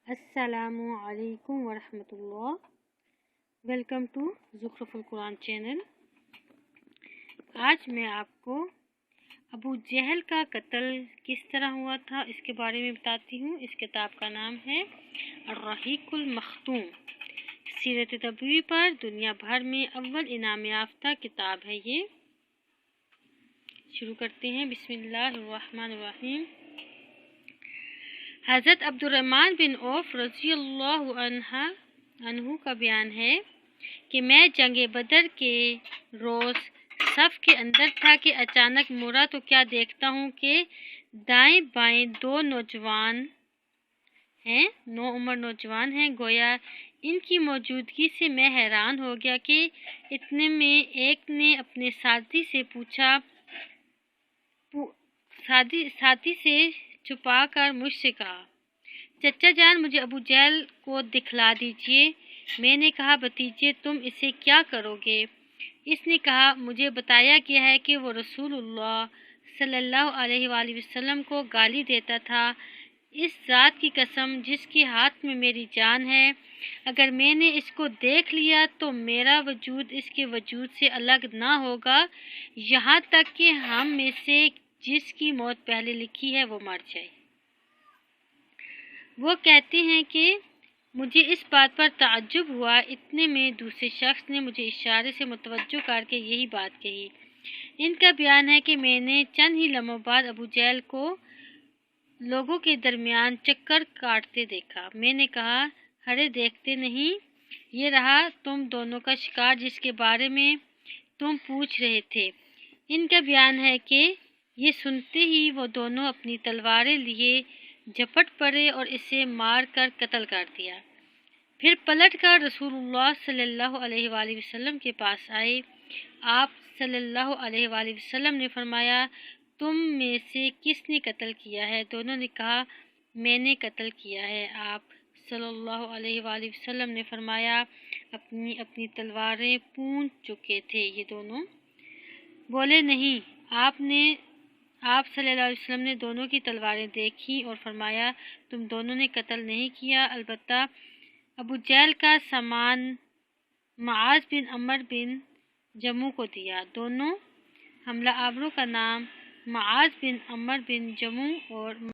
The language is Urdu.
السلام علیکم ورحمۃ اللہ۔ ویلکم ٹو زخرف القرآن چینل۔ آج میں آپ کو ابو جہل کا قتل کس طرح ہوا تھا اس کے بارے میں بتاتی ہوں۔ اس کتاب کا نام ہے الرحیق المختوم۔ سیرت نبوی پر دنیا بھر میں اول انعام یافتہ کتاب ہے یہ۔ شروع کرتے ہیں۔ بسم اللہ الرحمن الرحیم۔ حضرت عبد الرحمن بن عوف رضی اللہ عنہ کا بیان ہے کہ میں جنگ بدر کے روز صف کے اندر تھا کہ اچانک مڑا تو کیا دیکھتا ہوں کہ دائیں بائیں دو عمر نوجوان ہیں۔ گویا ان کی موجودگی سے میں حیران ہو گیا کہ اتنے میں ایک نے اپنے ساتھی سے چھپا کر مجھ سے کہا، چچا جان مجھے ابو جہل کو دکھلا دیجئے۔ میں نے کہا، بھتیجے تم اسے کیا کرو گے؟ اس نے کہا، مجھے بتایا گیا ہے کہ وہ رسول اللہ صلی اللہ علیہ وآلہ وسلم کو گالی دیتا تھا۔ اس ذات کی قسم جس کے ہاتھ میں میری جان ہے، اگر میں نے اس کو دیکھ لیا تو میرا وجود اس کے وجود سے الگ نہ ہوگا یہاں تک کہ ہم میں سے جس کی موت پہلے لکھی ہے وہ مر جائے۔ وہ کہتے ہیں کہ مجھے اس بات پر تعجب ہوا۔ اتنے میں دوسرے شخص نے مجھے اشارے سے متوجہ کر کے یہی بات کہی۔ ان کا بیان ہے کہ میں نے چند ہی لمحوں بعد ابو جہل کو لوگوں کے درمیان چکر کاٹتے دیکھا۔ میں نے کہا، ارے دیکھتے نہیں، یہ رہا تم دونوں کا شکار جس کے بارے میں تم پوچھ رہے تھے۔ ان کا بیان ہے کہ یہ سنتے ہی وہ دونوں اپنی تلواریں لیے جھپٹ پڑے اور اسے مار کر قتل کر دیا۔ پھر پلٹ کر رسول اللہ صلی اللہ علیہ وآلہ وسلم کے پاس آئے۔ آپ صلی اللہ علیہ وآلہ وسلم نے فرمایا، تم میں سے کس نے قتل کیا ہے؟ دونوں نے کہا، میں نے قتل کیا ہے۔ آپ صلی اللہ علیہ وآلہ وسلم نے فرمایا، اپنی تلواریں پونچھ چکے تھے یہ دونوں؟ بولے نہیں۔ آپ صلی اللہ علیہ وسلم نے دونوں کی تلواریں دیکھی اور فرمایا، تم دونوں نے قتل نہیں کیا، البتہ ابو جہل کا سامان معاذ بن عمرو بن جموح کو دیا۔ دونوں حملہ آوروں کا نام معاذ بن عمرو بن جموح اور